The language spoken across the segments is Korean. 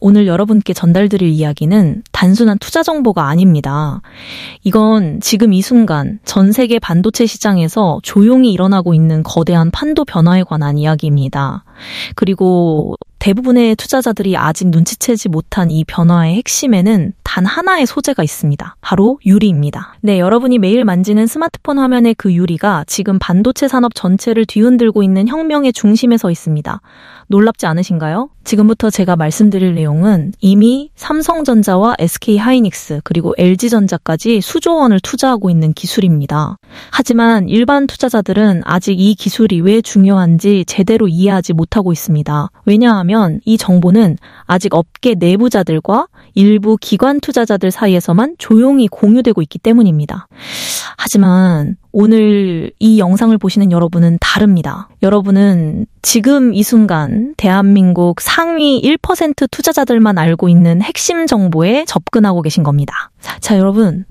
오늘 여러분께 전달드릴 이야기는 단순한 투자 정보가 아닙니다. 이건 지금 이 순간 전 세계 반도체 시장에서 조용히 일어나고 있는 거대한 판도 변화에 관한 이야기입니다. 그리고 대부분의 투자자들이 아직 눈치채지 못한 이 변화의 핵심에는 단 하나의 소재가 있습니다. 바로 유리입니다. 네, 여러분이 매일 만지는 스마트폰 화면의 그 유리가 지금 반도체 산업 전체를 뒤흔들고 있는 혁명의 중심에 서 있습니다. 놀랍지 않으신가요? 지금부터 제가 말씀드릴 내용은 이미 삼성전자와 SK하이닉스 그리고 LG전자까지 수조 원을 투자하고 있는 기술입니다. 하지만 일반 투자자들은 아직 이 기술이 왜 중요한지 제대로 이해하지 못하고 있습니다. 왜냐하면 이 정보는 아직 업계 내부자들과 일부 기관 투자자들 사이에서만 조용히 공유되고 있기 때문입니다. 하지만 오늘 이 영상을 보시는 여러분은 다릅니다. 여러분은 지금 이 순간 대한민국 상위 1% 투자자들만 알고 있는 핵심 정보에 접근하고 계신 겁니다. 자, 여러분.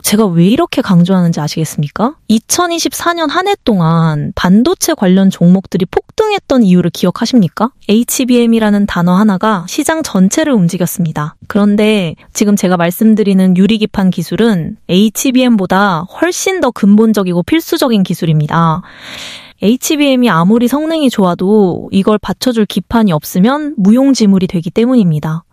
제가 왜 이렇게 강조하는지 아시겠습니까? 2024년 한 해 동안 반도체 관련 종목들이 폭등했던 이유를 기억하십니까? HBM이라는 단어 하나가 시장 전체를 움직였습니다. 그런데 지금 제가 말씀드리는 유리기판 기술은 HBM보다 훨씬 더 근본적이고 필수적인 기술입니다. HBM이 아무리 성능이 좋아도 이걸 받쳐줄 기판이 없으면 무용지물이 되기 때문입니다.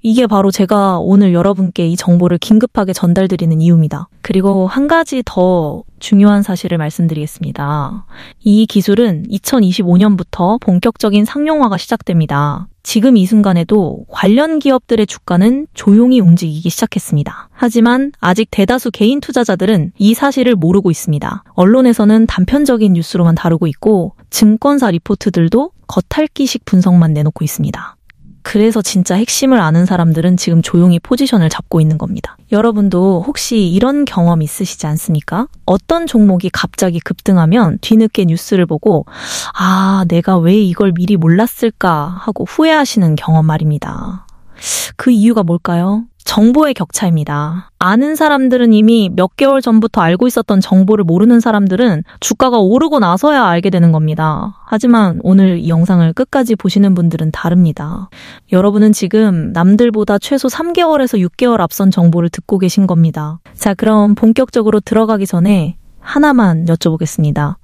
이게 바로 제가 오늘 여러분께 이 정보를 긴급하게 전달드리는 이유입니다. 그리고 한 가지 더 중요한 사실을 말씀드리겠습니다. 이 기술은 2025년부터 본격적인 상용화가 시작됩니다. 지금 이 순간에도 관련 기업들의 주가는 조용히 움직이기 시작했습니다. 하지만 아직 대다수 개인 투자자들은 이 사실을 모르고 있습니다. 언론에서는 단편적인 뉴스로만 다루고 있고 증권사 리포트들도 겉핥기식 분석만 내놓고 있습니다. 그래서 진짜 핵심을 아는 사람들은 지금 조용히 포지션을 잡고 있는 겁니다. 여러분도 혹시 이런 경험 있으시지 않습니까? 어떤 종목이 갑자기 급등하면 뒤늦게 뉴스를 보고 내가 왜 이걸 미리 몰랐을까 하고 후회하시는 경험 말입니다. 그 이유가 뭘까요? 정보의 격차입니다. 아는 사람들은 이미 몇 개월 전부터 알고 있었던 정보를 모르는 사람들은 주가가 오르고 나서야 알게 되는 겁니다. 하지만 오늘 이 영상을 끝까지 보시는 분들은 다릅니다. 여러분은 지금 남들보다 최소 3개월에서 6개월 앞선 정보를 듣고 계신 겁니다. 자, 그럼 본격적으로 들어가기 전에 하나만 여쭤보겠습니다.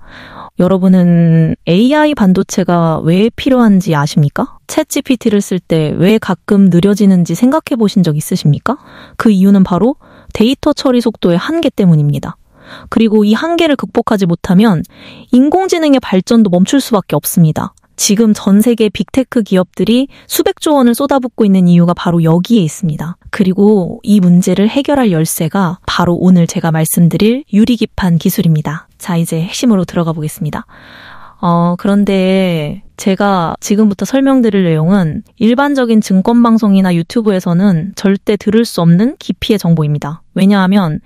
여러분은 AI 반도체가 왜 필요한지 아십니까? 챗GPT를 쓸 때 왜 가끔 느려지는지 생각해 보신 적 있으십니까? 그 이유는 바로 데이터 처리 속도의 한계 때문입니다. 그리고 이 한계를 극복하지 못하면 인공지능의 발전도 멈출 수밖에 없습니다. 지금 전 세계 빅테크 기업들이 수백조 원을 쏟아붓고 있는 이유가 바로 여기에 있습니다. 그리고 이 문제를 해결할 열쇠가 바로 오늘 제가 말씀드릴 유리기판 기술입니다. 자, 이제 핵심으로 들어가 보겠습니다. 그런데 제가 지금부터 설명드릴 내용은 일반적인 증권방송이나 유튜브에서는 절대 들을 수 없는 깊이의 정보입니다. 왜냐하면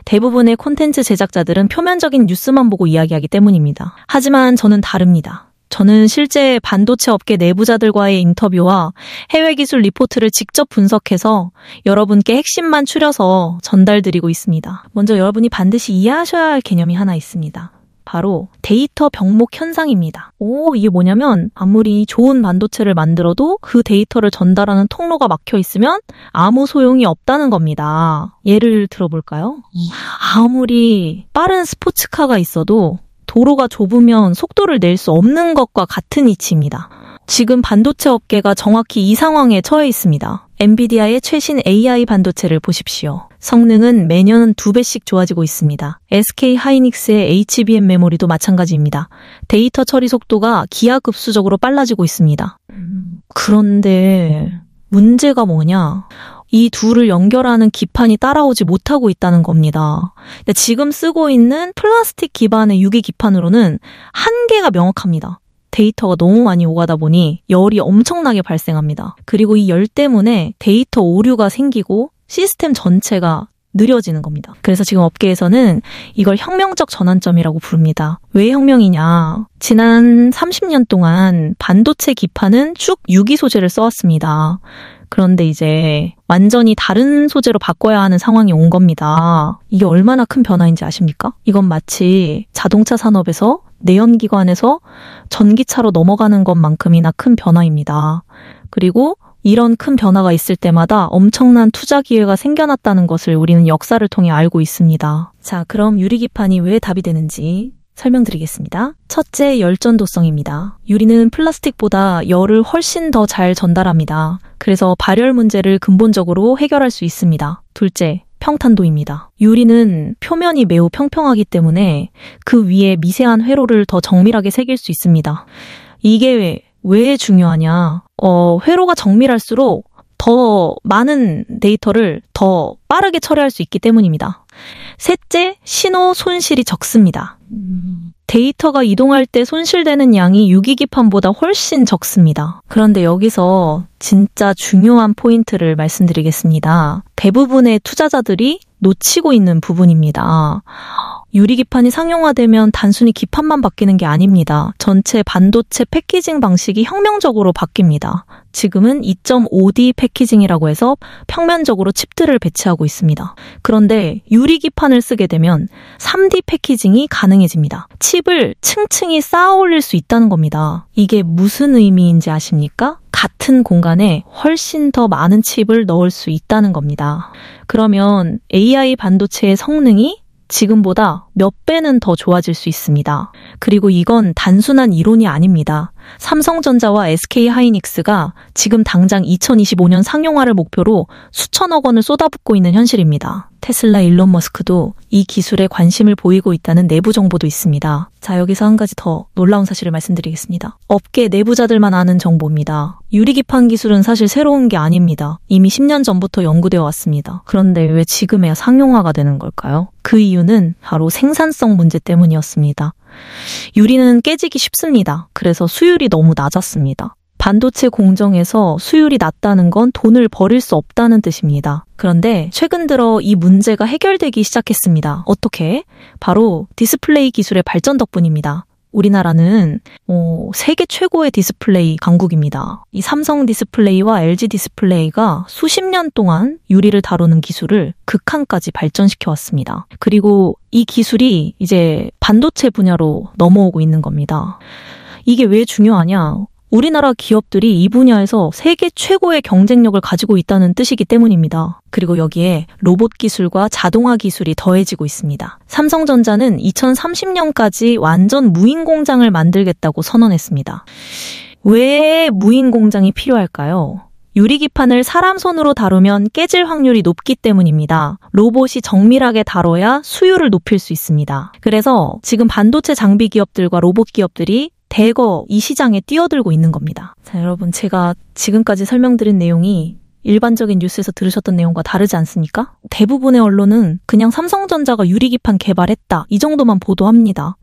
대부분의 콘텐츠 제작자들은 표면적인 뉴스만 보고 이야기하기 때문입니다. 하지만 저는 다릅니다. 저는 실제 반도체 업계 내부자들과의 인터뷰와 해외 기술 리포트를 직접 분석해서 여러분께 핵심만 추려서 전달드리고 있습니다. 먼저 여러분이 반드시 이해하셔야 할 개념이 하나 있습니다. 바로 데이터 병목 현상입니다. 이게 뭐냐면 아무리 좋은 반도체를 만들어도 그 데이터를 전달하는 통로가 막혀 있으면 아무 소용이 없다는 겁니다. 예를 들어볼까요? 아무리 빠른 스포츠카가 있어도 도로가 좁으면 속도를 낼 수 없는 것과 같은 이치입니다. 지금 반도체 업계가 정확히 이 상황에 처해 있습니다. 엔비디아의 최신 AI 반도체를 보십시오. 성능은 매년 2배씩 좋아지고 있습니다. SK하이닉스의 HBM 메모리도 마찬가지입니다. 데이터 처리 속도가 기하급수적으로 빨라지고 있습니다. 그런데 문제가 뭐냐? 이 둘을 연결하는 기판이 따라오지 못하고 있다는 겁니다. 근데 지금 쓰고 있는 플라스틱 기반의 유기 기판으로는 한계가 명확합니다. 데이터가 너무 많이 오가다 보니 열이 엄청나게 발생합니다. 그리고 이 열 때문에 데이터 오류가 생기고 시스템 전체가 느려지는 겁니다. 그래서 지금 업계에서는 이걸 혁명적 전환점이라고 부릅니다. 왜 혁명이냐? 지난 30년 동안 반도체 기판은 쭉 유기 소재를 써왔습니다. 그런데 이제 완전히 다른 소재로 바꿔야 하는 상황이 온 겁니다. 이게 얼마나 큰 변화인지 아십니까? 이건 마치 자동차 산업에서 내연기관에서 전기차로 넘어가는 것만큼이나 큰 변화입니다. 그리고 이런 큰 변화가 있을 때마다 엄청난 투자 기회가 생겨났다는 것을 우리는 역사를 통해 알고 있습니다. 자, 그럼 유리기판이 왜 답이 되는지 설명드리겠습니다. 첫째, 열전도성입니다. 유리는 플라스틱보다 열을 훨씬 더 잘 전달합니다. 그래서 발열 문제를 근본적으로 해결할 수 있습니다. 둘째, 평탄도입니다. 유리는 표면이 매우 평평하기 때문에 그 위에 미세한 회로를 더 정밀하게 새길 수 있습니다. 이게 왜 중요하냐? 회로가 정밀할수록 더 많은 데이터를 더 빠르게 처리할 수 있기 때문입니다. 셋째, 신호 손실이 적습니다. 데이터가 이동할 때 손실되는 양이 유리기판보다 훨씬 적습니다. 그런데 여기서 진짜 중요한 포인트를 말씀드리겠습니다. 대부분의 투자자들이 놓치고 있는 부분입니다. 유리기판이 상용화되면 단순히 기판만 바뀌는 게 아닙니다. 전체 반도체 패키징 방식이 혁명적으로 바뀝니다. 지금은 2.5D 패키징이라고 해서 평면적으로 칩들을 배치하고 있습니다. 그런데 유리기판을 쓰게 되면 3D 패키징이 가능해집니다. 칩을 층층이 쌓아 올릴 수 있다는 겁니다. 이게 무슨 의미인지 아십니까? 같은 공간에 훨씬 더 많은 칩을 넣을 수 있다는 겁니다. 그러면 AI 반도체의 성능이 지금보다 몇 배는 더 좋아질 수 있습니다. 그리고 이건 단순한 이론이 아닙니다. 삼성전자와 SK하이닉스가 지금 당장 2025년 상용화를 목표로 수천억 원을 쏟아붓고 있는 현실입니다. 테슬라 일론 머스크도 이 기술에 관심을 보이고 있다는 내부 정보도 있습니다. 자, 여기서 한 가지 더 놀라운 사실을 말씀드리겠습니다. 업계 내부자들만 아는 정보입니다. 유리기판 기술은 사실 새로운 게 아닙니다. 이미 10년 전부터 연구되어 왔습니다. 그런데 왜 지금에야 상용화가 되는 걸까요? 그 이유는 바로 생산성 문제 때문이었습니다. 유리는 깨지기 쉽습니다. 그래서 수율이 너무 낮았습니다. 반도체 공정에서 수율이 낮다는 건 돈을 버릴 수 없다는 뜻입니다. 그런데 최근 들어 이 문제가 해결되기 시작했습니다. 어떻게? 바로 디스플레이 기술의 발전 덕분입니다. 우리나라는 세계 최고의 디스플레이 강국입니다. 이 삼성 디스플레이와 LG 디스플레이가 수십 년 동안 유리를 다루는 기술을 극한까지 발전시켜 왔습니다. 그리고 이 기술이 이제 반도체 분야로 넘어오고 있는 겁니다. 이게 왜 중요하냐? 우리나라 기업들이 이 분야에서 세계 최고의 경쟁력을 가지고 있다는 뜻이기 때문입니다. 그리고 여기에 로봇 기술과 자동화 기술이 더해지고 있습니다. 삼성전자는 2030년까지 완전 무인 공장을 만들겠다고 선언했습니다. 왜 무인 공장이 필요할까요? 유리기판을 사람 손으로 다루면 깨질 확률이 높기 때문입니다. 로봇이 정밀하게 다뤄야 수율을 높일 수 있습니다. 그래서 지금 반도체 장비 기업들과 로봇 기업들이 대거 이 시장에 뛰어들고 있는 겁니다. 자, 여러분, 제가 지금까지 설명드린 내용이 일반적인 뉴스에서 들으셨던 내용과 다르지 않습니까? 대부분의 언론은 그냥 삼성전자가 유리기판 개발했다, 이 정도만 보도합니다.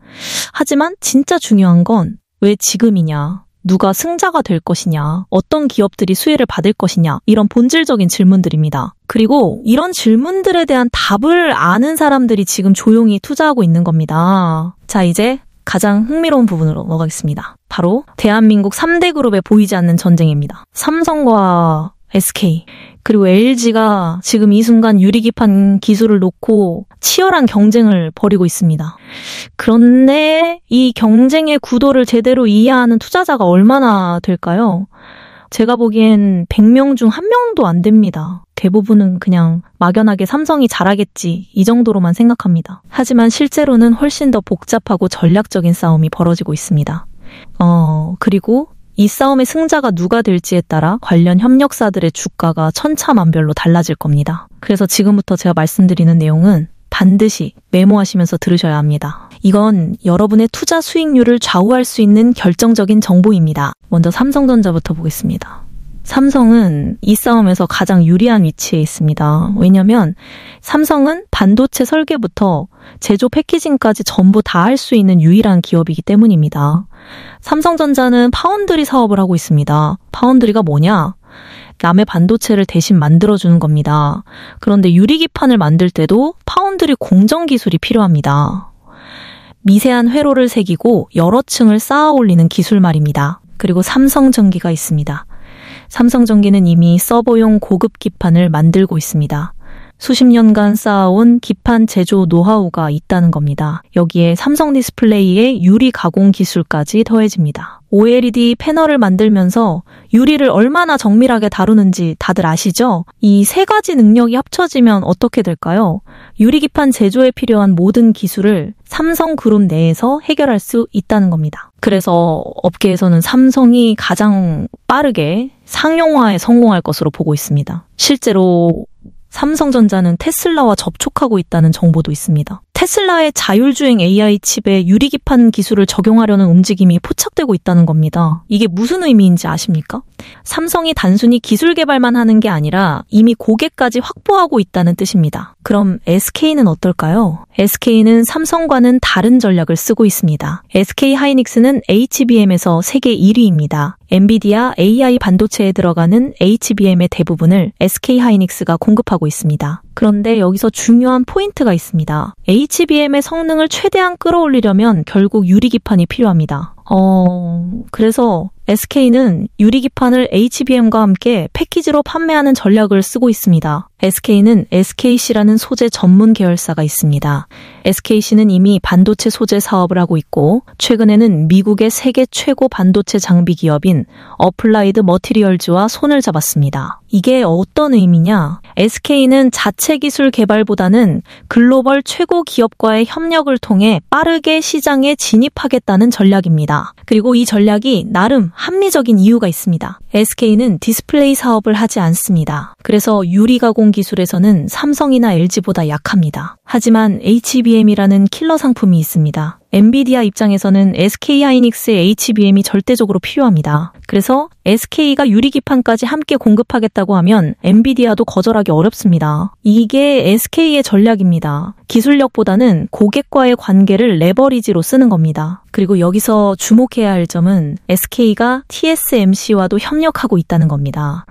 하지만 진짜 중요한 건 왜 지금이냐, 누가 승자가 될 것이냐, 어떤 기업들이 수혜를 받을 것이냐, 이런 본질적인 질문들입니다. 그리고 이런 질문들에 대한 답을 아는 사람들이 지금 조용히 투자하고 있는 겁니다. 자, 이제 가장 흥미로운 부분으로 넘어가겠습니다. 바로 대한민국 3대 그룹의 보이지 않는 전쟁입니다. 삼성과 SK, 그리고 LG가 지금 이 순간 유리기판 기술을 놓고 치열한 경쟁을 벌이고 있습니다. 그런데 이 경쟁의 구도를 제대로 이해하는 투자자가 얼마나 될까요? 제가 보기엔 100명 중 1명도 안 됩니다. 대부분은 그냥 막연하게 삼성이 잘하겠지, 이 정도로만 생각합니다. 하지만 실제로는 훨씬 더 복잡하고 전략적인 싸움이 벌어지고 있습니다. 그리고 이 싸움의 승자가 누가 될지에 따라 관련 협력사들의 주가가 천차만별로 달라질 겁니다. 그래서 지금부터 제가 말씀드리는 내용은 반드시 메모하시면서 들으셔야 합니다. 이건 여러분의 투자 수익률을 좌우할 수 있는 결정적인 정보입니다. 먼저 삼성전자부터 보겠습니다. 삼성은 이 싸움에서 가장 유리한 위치에 있습니다. 왜냐하면 삼성은 반도체 설계부터 제조 패키징까지 전부 다 할 수 있는 유일한 기업이기 때문입니다. 삼성전자는 파운드리 사업을 하고 있습니다. 파운드리가 뭐냐? 남의 반도체를 대신 만들어주는 겁니다. 그런데 유리기판을 만들 때도 파운드리 공정 기술이 필요합니다. 미세한 회로를 새기고 여러 층을 쌓아 올리는 기술 말입니다. 그리고 삼성전기가 있습니다. 삼성전기는 이미 서버용 고급 기판을 만들고 있습니다. 수십 년간 쌓아온 기판 제조 노하우가 있다는 겁니다. 여기에 삼성 디스플레이의 유리 가공 기술까지 더해집니다. OLED 패널을 만들면서 유리를 얼마나 정밀하게 다루는지 다들 아시죠? 이 세 가지 능력이 합쳐지면 어떻게 될까요? 유리 기판 제조에 필요한 모든 기술을 삼성그룹 내에서 해결할 수 있다는 겁니다. 그래서 업계에서는 삼성이 가장 빠르게 상용화에 성공할 것으로 보고 있습니다. 실제로 삼성전자는 테슬라와 접촉하고 있다는 정보도 있습니다. 테슬라의 자율주행 AI 칩에 유리기판 기술을 적용하려는 움직임이 포착되고 있다는 겁니다. 이게 무슨 의미인지 아십니까? 삼성이 단순히 기술 개발만 하는 게 아니라 이미 고객까지 확보하고 있다는 뜻입니다. 그럼 SK는 어떨까요? SK는 삼성과는 다른 전략을 쓰고 있습니다. SK 하이닉스는 HBM에서 세계 1위입니다. 엔비디아 AI 반도체에 들어가는 HBM의 대부분을 SK 하이닉스가 공급하고 있습니다. 그런데 여기서 중요한 포인트가 있습니다. HBM의 성능을 최대한 끌어올리려면 결국 유리기판이 필요합니다. 그래서 SK는 유리기판을 HBM과 함께 패키지로 판매하는 전략을 쓰고 있습니다. SK는 SKC라는 소재 전문 계열사가 있습니다. SKC는 이미 반도체 소재 사업을 하고 있고 최근에는 미국의 세계 최고 반도체 장비 기업인 어플라이드 머티리얼즈와 손을 잡았습니다. 이게 어떤 의미냐? SK는 자체 기술 개발보다는 글로벌 최고 기업과의 협력을 통해 빠르게 시장에 진입하겠다는 전략입니다. 그리고 이 전략이 나름 합리적인 이유가 있습니다. SK는 디스플레이 사업을 하지 않습니다. 그래서 유리 가공 기술에서는 삼성이나 LG보다 약합니다. 하지만 HBM이라는 킬러 상품이 있습니다. 엔비디아 입장에서는 SK 하이닉스의 HBM이 절대적으로 필요합니다. 그래서 SK가 유리기판까지 함께 공급하겠다고 하면 엔비디아도 거절하기 어렵습니다. 이게 SK의 전략입니다. 기술력보다는 고객과의 관계를 레버리지로 쓰는 겁니다. 그리고 여기서 주목해야 할 점은 SK가 TSMC와도 협력하고 있다는 겁니다.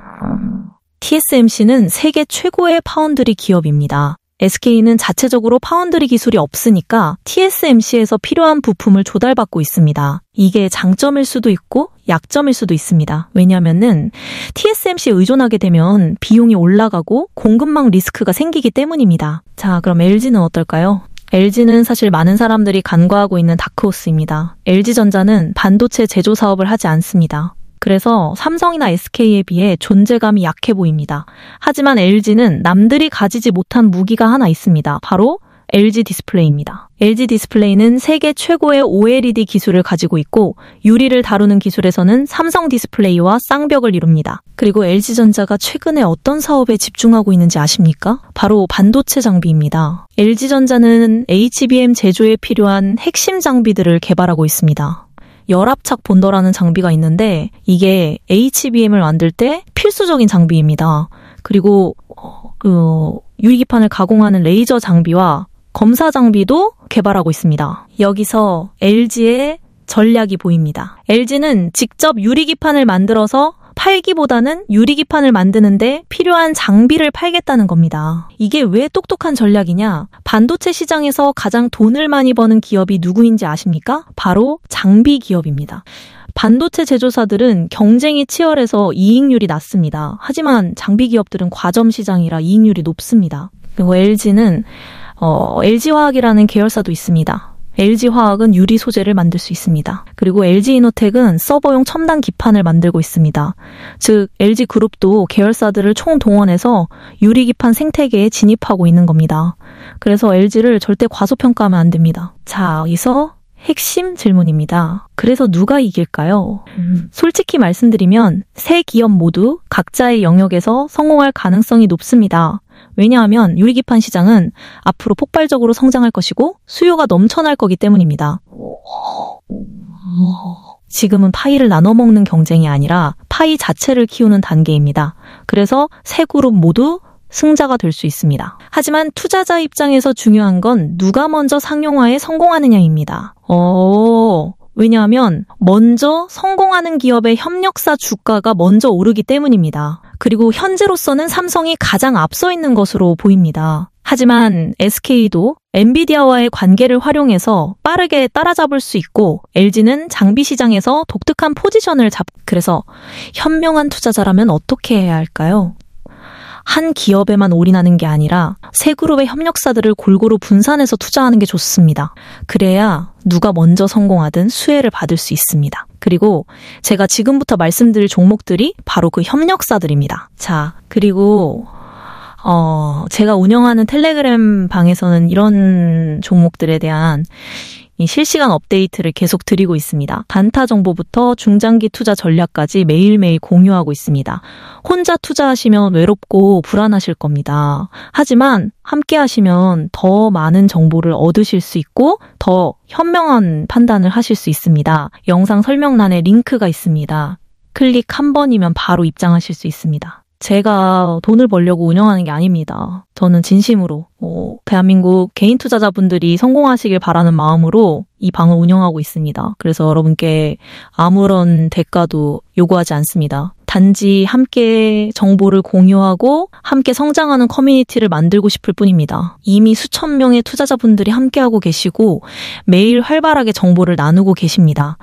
TSMC는 세계 최고의 파운드리 기업입니다. SK는 자체적으로 파운드리 기술이 없으니까 TSMC에서 필요한 부품을 조달받고 있습니다. 이게 장점일 수도 있고 약점일 수도 있습니다. 왜냐하면은 TSMC에 의존하게 되면 비용이 올라가고 공급망 리스크가 생기기 때문입니다. 자, 그럼 LG는 어떨까요? LG는 사실 많은 사람들이 간과하고 있는 다크호스입니다. LG전자는 반도체 제조 사업을 하지 않습니다. 그래서 삼성이나 SK에 비해 존재감이 약해 보입니다. 하지만 LG는 남들이 가지지 못한 무기가 하나 있습니다. 바로 LG 디스플레이입니다. LG 디스플레이는 세계 최고의 OLED 기술을 가지고 있고 유리를 다루는 기술에서는 삼성 디스플레이와 쌍벽을 이룹니다. 그리고 LG전자가 최근에 어떤 사업에 집중하고 있는지 아십니까? 바로 반도체 장비입니다. LG전자는 HBM 제조에 필요한 핵심 장비들을 개발하고 있습니다. 열압착 본더라는 장비가 있는데 이게 HBM을 만들 때 필수적인 장비입니다. 그리고 유리기판을 가공하는 레이저 장비와 검사 장비도 개발하고 있습니다. 여기서 LG의 전략이 보입니다. LG는 직접 유리기판을 만들어서 팔기보다는 유리기판을 만드는데 필요한 장비를 팔겠다는 겁니다. 이게 왜 똑똑한 전략이냐? 반도체 시장에서 가장 돈을 많이 버는 기업이 누구인지 아십니까? 바로 장비 기업입니다. 반도체 제조사들은 경쟁이 치열해서 이익률이 낮습니다. 하지만 장비 기업들은 과점 시장이라 이익률이 높습니다. 그리고 LG는 LG화학이라는 계열사도 있습니다. LG화학은 유리 소재를 만들 수 있습니다. 그리고 LG이노텍은 서버용 첨단 기판을 만들고 있습니다. 즉 LG그룹도 계열사들을 총동원해서 유리기판 생태계에 진입하고 있는 겁니다. 그래서 LG를 절대 과소평가하면 안 됩니다. 자, 여기서 핵심 질문입니다. 그래서 누가 이길까요? 솔직히 말씀드리면 세 기업 모두 각자의 영역에서 성공할 가능성이 높습니다. 왜냐하면 유리기판 시장은 앞으로 폭발적으로 성장할 것이고 수요가 넘쳐날 거기 때문입니다. 지금은 파이를 나눠 먹는 경쟁이 아니라 파이 자체를 키우는 단계입니다. 그래서 세 그룹 모두 승자가 될 수 있습니다. 하지만 투자자 입장에서 중요한 건 누가 먼저 상용화에 성공하느냐입니다. 왜냐하면 먼저 성공하는 기업의 협력사 주가가 먼저 오르기 때문입니다. 그리고 현재로서는 삼성이 가장 앞서 있는 것으로 보입니다. 하지만 SK도 엔비디아와의 관계를 활용해서 빠르게 따라잡을 수 있고 LG는 장비 시장에서 독특한 포지션을 그래서 현명한 투자자라면 어떻게 해야 할까요? 한 기업에만 올인하는 게 아니라 세 그룹의 협력사들을 골고루 분산해서 투자하는 게 좋습니다. 그래야 누가 먼저 성공하든 수혜를 받을 수 있습니다. 그리고 제가 지금부터 말씀드릴 종목들이 바로 그 협력사들입니다. 자, 그리고 제가 운영하는 텔레그램 방에서는 이런 종목들에 대한 이 실시간 업데이트를 계속 드리고 있습니다. 단타 정보부터 중장기 투자 전략까지 매일매일 공유하고 있습니다. 혼자 투자하시면 외롭고 불안하실 겁니다. 하지만 함께 하시면 더 많은 정보를 얻으실 수 있고 더 현명한 판단을 하실 수 있습니다. 영상 설명란에 링크가 있습니다. 클릭 한 번이면 바로 입장하실 수 있습니다. 제가 돈을 벌려고 운영하는 게 아닙니다. 저는 진심으로 대한민국 개인 투자자분들이 성공하시길 바라는 마음으로 이 방을 운영하고 있습니다. 그래서 여러분께 아무런 대가도 요구하지 않습니다. 단지 함께 정보를 공유하고 함께 성장하는 커뮤니티를 만들고 싶을 뿐입니다. 이미 수천 명의 투자자분들이 함께하고 계시고 매일 활발하게 정보를 나누고 계십니다.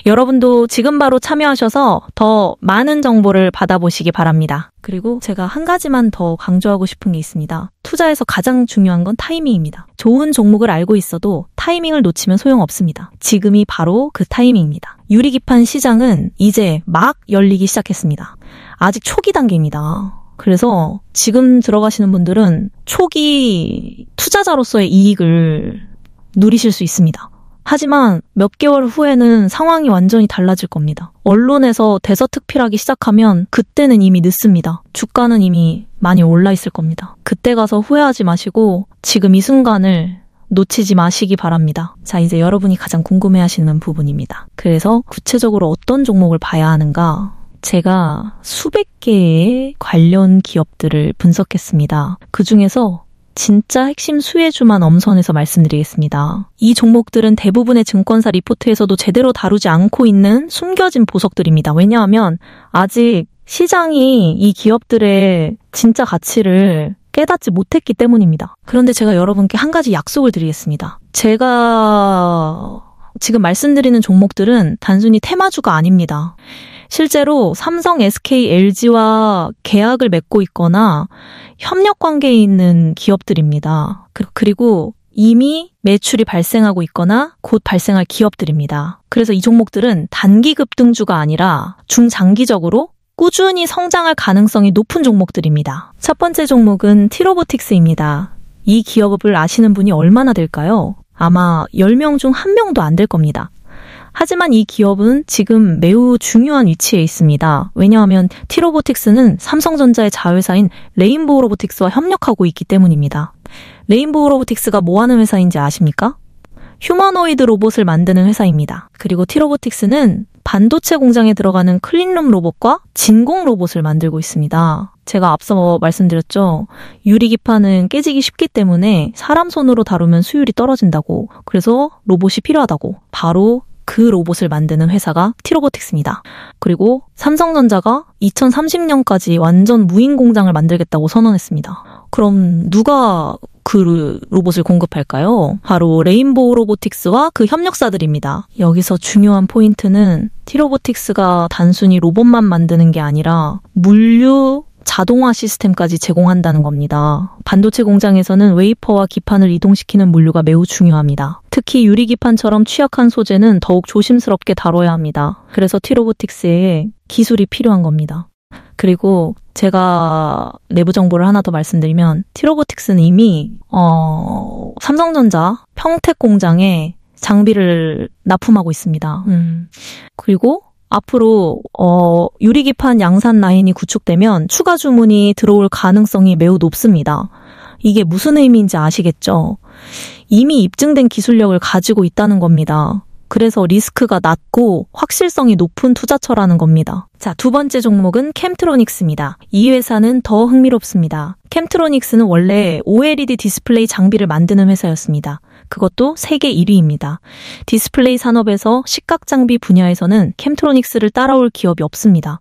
여러분도 지금 바로 참여하셔서 더 많은 정보를 받아보시기 바랍니다. 그리고 제가 한 가지만 더 강조하고 싶은 게 있습니다. 투자에서 가장 중요한 건 타이밍입니다. 좋은 종목을 알고 있어도 타이밍을 놓치면 소용없습니다. 지금이 바로 그 타이밍입니다. 유리기판 시장은 이제 막 열리기 시작했습니다. 아직 초기 단계입니다. 그래서 지금 들어가시는 분들은 초기 투자자로서의 이익을 누리실 수 있습니다. 하지만 몇 개월 후에는 상황이 완전히 달라질 겁니다. 언론에서 대서특필하기 시작하면 그때는 이미 늦습니다. 주가는 이미 많이 올라 있을 겁니다. 그때 가서 후회하지 마시고 지금 이 순간을 놓치지 마시기 바랍니다. 자, 이제 여러분이 가장 궁금해하시는 부분입니다. 그래서 구체적으로 어떤 종목을 봐야 하는가? 제가 수백 개의 관련 기업들을 분석했습니다. 그중에서 진짜 핵심 수혜주만 엄선해서 말씀드리겠습니다. 이 종목들은 대부분의 증권사 리포트에서도 제대로 다루지 않고 있는 숨겨진 보석들입니다. 왜냐하면 아직 시장이 이 기업들의 진짜 가치를 깨닫지 못했기 때문입니다. 그런데 제가 여러분께 한 가지 약속을 드리겠습니다. 제가 지금 말씀드리는 종목들은 단순히 테마주가 아닙니다. 실제로 삼성, SK, LG와 계약을 맺고 있거나 협력 관계에 있는 기업들입니다. 그리고 이미 매출이 발생하고 있거나 곧 발생할 기업들입니다. 그래서 이 종목들은 단기 급등주가 아니라 중장기적으로 꾸준히 성장할 가능성이 높은 종목들입니다. 첫 번째 종목은 T-Robotics입니다. 이 기업을 아시는 분이 얼마나 될까요? 아마 10명 중 1명도 안 될 겁니다. 하지만 이 기업은 지금 매우 중요한 위치에 있습니다. 왜냐하면 T-Robotics는 삼성전자의 자회사인 레인보우 로보틱스와 협력하고 있기 때문입니다. 레인보우 로보틱스가 뭐 하는 회사인지 아십니까? 휴머노이드 로봇을 만드는 회사입니다. 그리고 T-Robotics는 반도체 공장에 들어가는 클린룸 로봇과 진공 로봇을 만들고 있습니다. 제가 앞서 말씀드렸죠. 유리기판은 깨지기 쉽기 때문에 사람 손으로 다루면 수율이 떨어진다고. 그래서 로봇이 필요하다고. 바로 그 로봇을 만드는 회사가 T-Robotics입니다. 그리고 삼성전자가 2030년까지 완전 무인 공장을 만들겠다고 선언했습니다. 그럼 누가 그 로봇을 공급할까요? 바로 레인보우 로보틱스와 그 협력사들입니다. 여기서 중요한 포인트는 T-Robotics가 단순히 로봇만 만드는 게 아니라 물류, 자동화 시스템까지 제공한다는 겁니다. 반도체 공장에서는 웨이퍼와 기판을 이동시키는 물류가 매우 중요합니다. 특히 유리기판처럼 취약한 소재는 더욱 조심스럽게 다뤄야 합니다. 그래서 T-Robotics에 기술이 필요한 겁니다. 그리고 제가 내부 정보를 하나 더 말씀드리면 T-Robotics는 이미 삼성전자 평택 공장에 장비를 납품하고 있습니다. 그리고 앞으로 유리기판 양산 라인이 구축되면 추가 주문이 들어올 가능성이 매우 높습니다. 이게 무슨 의미인지 아시겠죠? 이미 입증된 기술력을 가지고 있다는 겁니다. 그래서 리스크가 낮고 확실성이 높은 투자처라는 겁니다. 자, 두 번째 종목은 캠트로닉스입니다. 이 회사는 더 흥미롭습니다. 캠트로닉스는 원래 OLED 디스플레이 장비를 만드는 회사였습니다. 그것도 세계 1위입니다. 디스플레이 산업에서 시각 장비 분야에서는 캠트로닉스를 따라올 기업이 없습니다.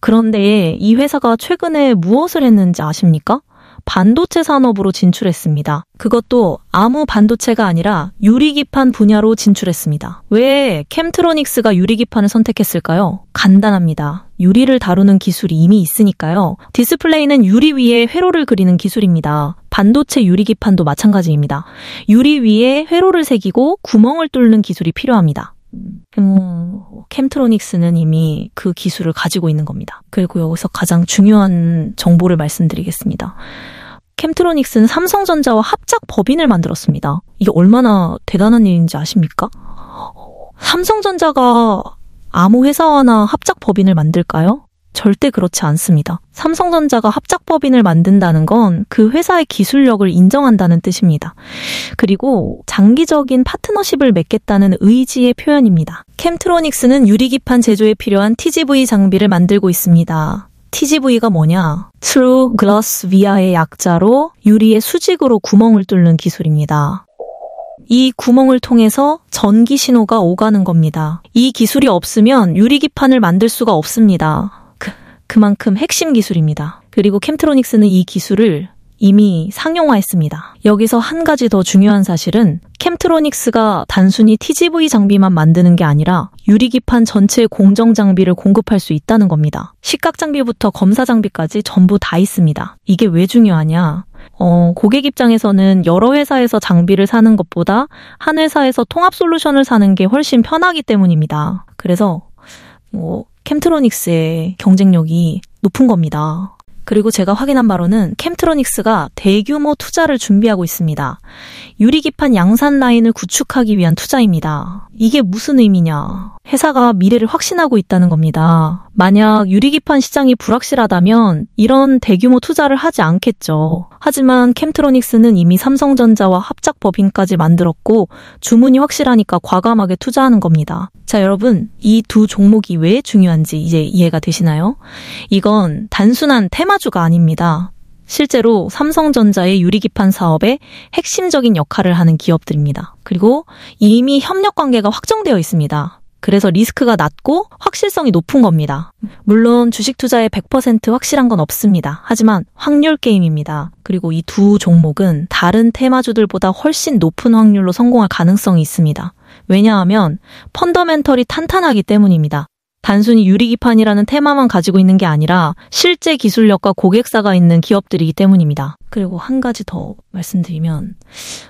그런데 이 회사가 최근에 무엇을 했는지 아십니까? 반도체 산업으로 진출했습니다. 그것도 아무 반도체가 아니라 유리기판 분야로 진출했습니다. 왜 캠트로닉스가 유리기판을 선택했을까요? 간단합니다. 유리를 다루는 기술이 이미 있으니까요. 디스플레이는 유리 위에 회로를 그리는 기술입니다. 반도체 유리기판도 마찬가지입니다. 유리 위에 회로를 새기고 구멍을 뚫는 기술이 필요합니다. 캠트로닉스는 이미 그 기술을 가지고 있는 겁니다. 그리고 여기서 가장 중요한 정보를 말씀드리겠습니다. 캠트로닉스는 삼성전자와 합작 법인을 만들었습니다. 이게 얼마나 대단한 일인지 아십니까? 삼성전자가 아무 회사와나 합작 법인을 만들까요? 절대 그렇지 않습니다. 삼성전자가 합작 법인을 만든다는 건 그 회사의 기술력을 인정한다는 뜻입니다. 그리고 장기적인 파트너십을 맺겠다는 의지의 표현입니다. 캠트로닉스는 유리기판 제조에 필요한 TGV 장비를 만들고 있습니다. TGV가 뭐냐? True Glass Via의 약자로 유리의 수직으로 구멍을 뚫는 기술입니다. 이 구멍을 통해서 전기 신호가 오가는 겁니다. 이 기술이 없으면 유리기판을 만들 수가 없습니다. 그만큼 핵심 기술입니다. 그리고 캠트로닉스는 이 기술을 이미 상용화했습니다. 여기서 한 가지 더 중요한 사실은 캠트로닉스가 단순히 TGV 장비만 만드는 게 아니라 유리기판 전체의 공정 장비를 공급할 수 있다는 겁니다. 식각 장비부터 검사 장비까지 전부 다 있습니다. 이게 왜 중요하냐? 고객 입장에서는 여러 회사에서 장비를 사는 것보다 한 회사에서 통합 솔루션을 사는 게 훨씬 편하기 때문입니다. 그래서 캠트로닉스의 경쟁력이 높은 겁니다. 그리고 제가 확인한 바로는 캠트로닉스가 대규모 투자를 준비하고 있습니다. 유리기판 양산 라인을 구축하기 위한 투자입니다. 이게 무슨 의미냐? 회사가 미래를 확신하고 있다는 겁니다. 만약 유리기판 시장이 불확실하다면 이런 대규모 투자를 하지 않겠죠. 하지만 캠트로닉스는 이미 삼성전자와 합작 법인까지 만들었고 주문이 확실하니까 과감하게 투자하는 겁니다. 자, 여러분, 이 두 종목이 왜 중요한지 이제 이해가 되시나요? 이건 단순한 테마주가 아닙니다. 실제로 삼성전자의 유리기판 사업에 핵심적인 역할을 하는 기업들입니다. 그리고 이미 협력 관계가 확정되어 있습니다. 그래서 리스크가 낮고 확실성이 높은 겁니다. 물론 주식 투자에 100% 확실한 건 없습니다. 하지만 확률 게임입니다. 그리고 이 두 종목은 다른 테마주들보다 훨씬 높은 확률로 성공할 가능성이 있습니다. 왜냐하면 펀더멘털이 탄탄하기 때문입니다. 단순히 유리기판이라는 테마만 가지고 있는 게 아니라 실제 기술력과 고객사가 있는 기업들이기 때문입니다. 그리고 한 가지 더 말씀드리면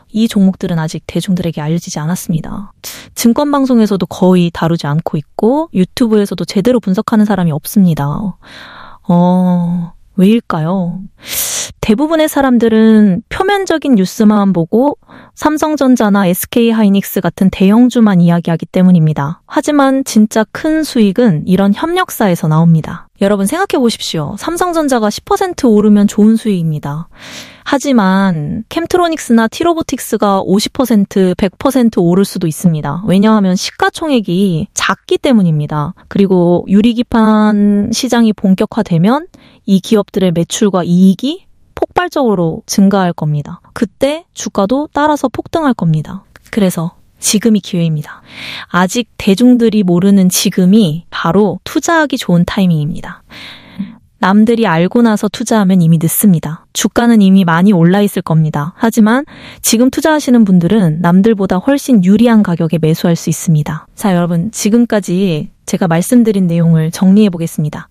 이 종목들은 아직 대중들에게 알려지지 않았습니다. 증권방송에서도 거의 다루지 않고 있고 유튜브에서도 제대로 분석하는 사람이 없습니다. 왜일까요? 대부분의 사람들은 표면적인 뉴스만 보고 삼성전자나 SK하이닉스 같은 대형주만 이야기하기 때문입니다. 하지만 진짜 큰 수익은 이런 협력사에서 나옵니다. 여러분 생각해 보십시오. 삼성전자가 10% 오르면 좋은 수익입니다. 하지만 캠트로닉스나 티로보틱스가 50%, 100% 오를 수도 있습니다. 왜냐하면 시가총액이 작기 때문입니다. 그리고 유리기판 시장이 본격화되면 이 기업들의 매출과 이익이 폭발적으로 증가할 겁니다. 그때 주가도 따라서 폭등할 겁니다. 그래서 지금이 기회입니다. 아직 대중들이 모르는 지금이 바로 투자하기 좋은 타이밍입니다. 남들이 알고 나서 투자하면 이미 늦습니다. 주가는 이미 많이 올라 있을 겁니다. 하지만 지금 투자하시는 분들은 남들보다 훨씬 유리한 가격에 매수할 수 있습니다. 자, 여러분, 지금까지 제가 말씀드린 내용을 정리해 보겠습니다.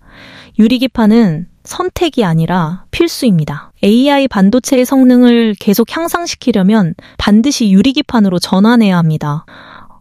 유리기판은 선택이 아니라 필수입니다. AI 반도체의 성능을 계속 향상시키려면 반드시 유리기판으로 전환해야 합니다.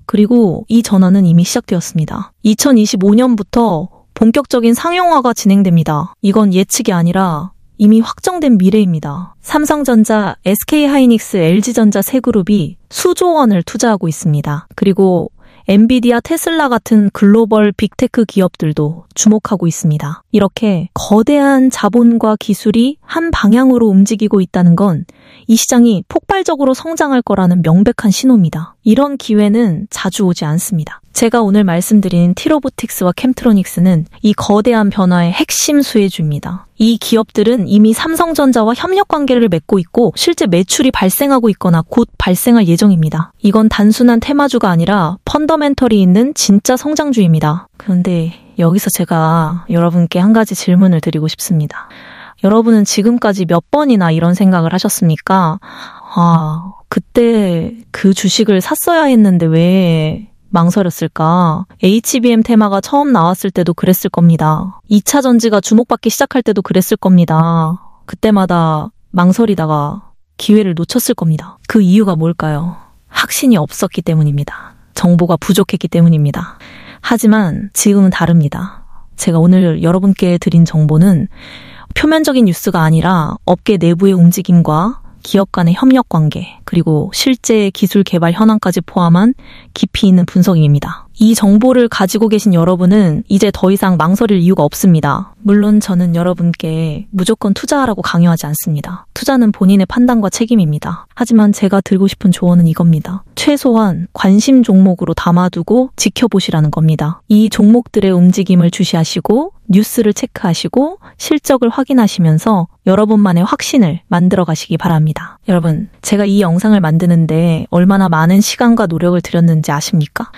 그리고 이 전환은 이미 시작되었습니다. 2025년부터 본격적인 상용화가 진행됩니다. 이건 예측이 아니라 이미 확정된 미래입니다. 삼성전자, SK하이닉스, LG전자 세 그룹이 수조 원을 투자하고 있습니다. 그리고 엔비디아, 테슬라 같은 글로벌 빅테크 기업들도 주목하고 있습니다. 이렇게 거대한 자본과 기술이 한 방향으로 움직이고 있다는 건 이 시장이 폭발적으로 성장할 거라는 명백한 신호입니다. 이런 기회는 자주 오지 않습니다. 제가 오늘 말씀드린 티로보틱스와 캠트로닉스는 이 거대한 변화의 핵심 수혜주입니다. 이 기업들은 이미 삼성전자와 협력 관계를 맺고 있고 실제 매출이 발생하고 있거나 곧 발생할 예정입니다. 이건 단순한 테마주가 아니라 펀더멘털이 있는 진짜 성장주입니다. 그런데 여기서 제가 여러분께 한 가지 질문을 드리고 싶습니다. 여러분은 지금까지 몇 번이나 이런 생각을 하셨습니까? 그때 그 주식을 샀어야 했는데 왜 망설였을까? HBM 테마가 처음 나왔을 때도 그랬을 겁니다. 2차 전지가 주목받기 시작할 때도 그랬을 겁니다. 그때마다 망설이다가 기회를 놓쳤을 겁니다. 그 이유가 뭘까요? 확신이 없었기 때문입니다. 정보가 부족했기 때문입니다. 하지만 지금은 다릅니다. 제가 오늘 여러분께 드린 정보는 표면적인 뉴스가 아니라 업계 내부의 움직임과 기업 간의 협력 관계, 그리고 실제 기술 개발 현황까지 포함한 깊이 있는 분석입니다. 이 정보를 가지고 계신 여러분은 이제 더 이상 망설일 이유가 없습니다. 물론 저는 여러분께 무조건 투자하라고 강요하지 않습니다. 투자는 본인의 판단과 책임입니다. 하지만 제가 드리고 싶은 조언은 이겁니다. 최소한 관심 종목으로 담아두고 지켜보시라는 겁니다. 이 종목들의 움직임을 주시하시고 뉴스를 체크하시고 실적을 확인하시면서 여러분만의 확신을 만들어 가시기 바랍니다. 여러분, 제가 이 영상을 만드는데 얼마나 많은 시간과 노력을 들였는지 아십니까?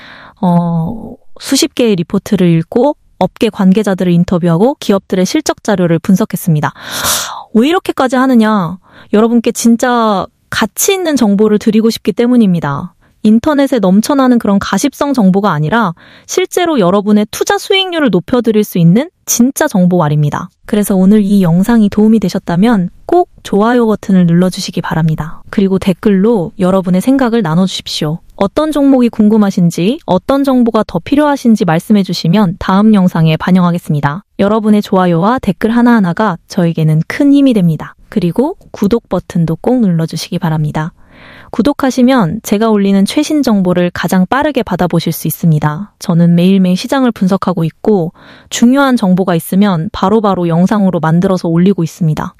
수십 개의 리포트를 읽고 업계 관계자들을 인터뷰하고 기업들의 실적 자료를 분석했습니다. 왜 이렇게까지 하느냐? 여러분께 진짜 가치 있는 정보를 드리고 싶기 때문입니다. 인터넷에 넘쳐나는 그런 가십성 정보가 아니라 실제로 여러분의 투자 수익률을 높여드릴 수 있는 진짜 정보 말입니다. 그래서 오늘 이 영상이 도움이 되셨다면 꼭 좋아요 버튼을 눌러주시기 바랍니다. 그리고 댓글로 여러분의 생각을 나눠주십시오. 어떤 종목이 궁금하신지, 어떤 정보가 더 필요하신지 말씀해 주시면 다음 영상에 반영하겠습니다. 여러분의 좋아요와 댓글 하나하나가 저에게는 큰 힘이 됩니다. 그리고 구독 버튼도 꼭 눌러주시기 바랍니다. 구독하시면 제가 올리는 최신 정보를 가장 빠르게 받아보실 수 있습니다. 저는 매일매일 시장을 분석하고 있고 중요한 정보가 있으면 바로바로 영상으로 만들어서 올리고 있습니다.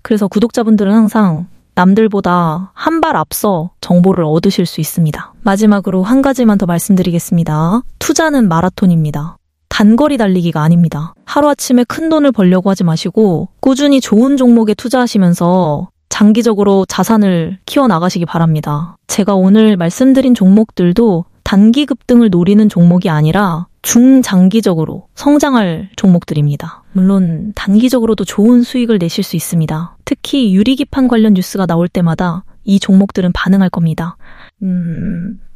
그래서 구독자분들은 항상 남들보다 한 발 앞서 정보를 얻으실 수 있습니다. 마지막으로 한 가지만 더 말씀드리겠습니다. 투자는 마라톤입니다. 단거리 달리기가 아닙니다. 하루아침에 큰 돈을 벌려고 하지 마시고 꾸준히 좋은 종목에 투자하시면서 장기적으로 자산을 키워나가시기 바랍니다. 제가 오늘 말씀드린 종목들도 단기 급등을 노리는 종목이 아니라 중장기적으로 성장할 종목들입니다. 물론 단기적으로도 좋은 수익을 내실 수 있습니다. 특히 유리기판 관련 뉴스가 나올 때마다 이 종목들은 반응할 겁니다.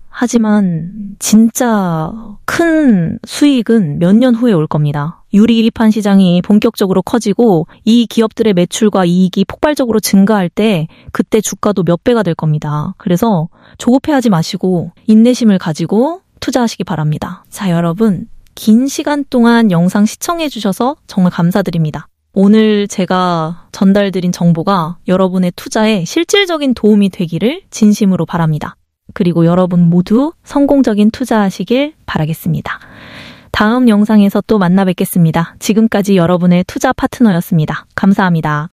하지만 진짜 큰 수익은 몇 년 후에 올 겁니다. 유리기판 시장이 본격적으로 커지고 이 기업들의 매출과 이익이 폭발적으로 증가할 때 그때 주가도 몇 배가 될 겁니다. 그래서 조급해하지 마시고 인내심을 가지고 투자하시기 바랍니다. 자, 여러분, 긴 시간 동안 영상 시청해 주셔서 정말 감사드립니다. 오늘 제가 전달드린 정보가 여러분의 투자에 실질적인 도움이 되기를 진심으로 바랍니다. 그리고 여러분 모두 성공적인 투자하시길 바라겠습니다. 다음 영상에서 또 만나 뵙겠습니다. 지금까지 여러분의 투자 파트너였습니다. 감사합니다.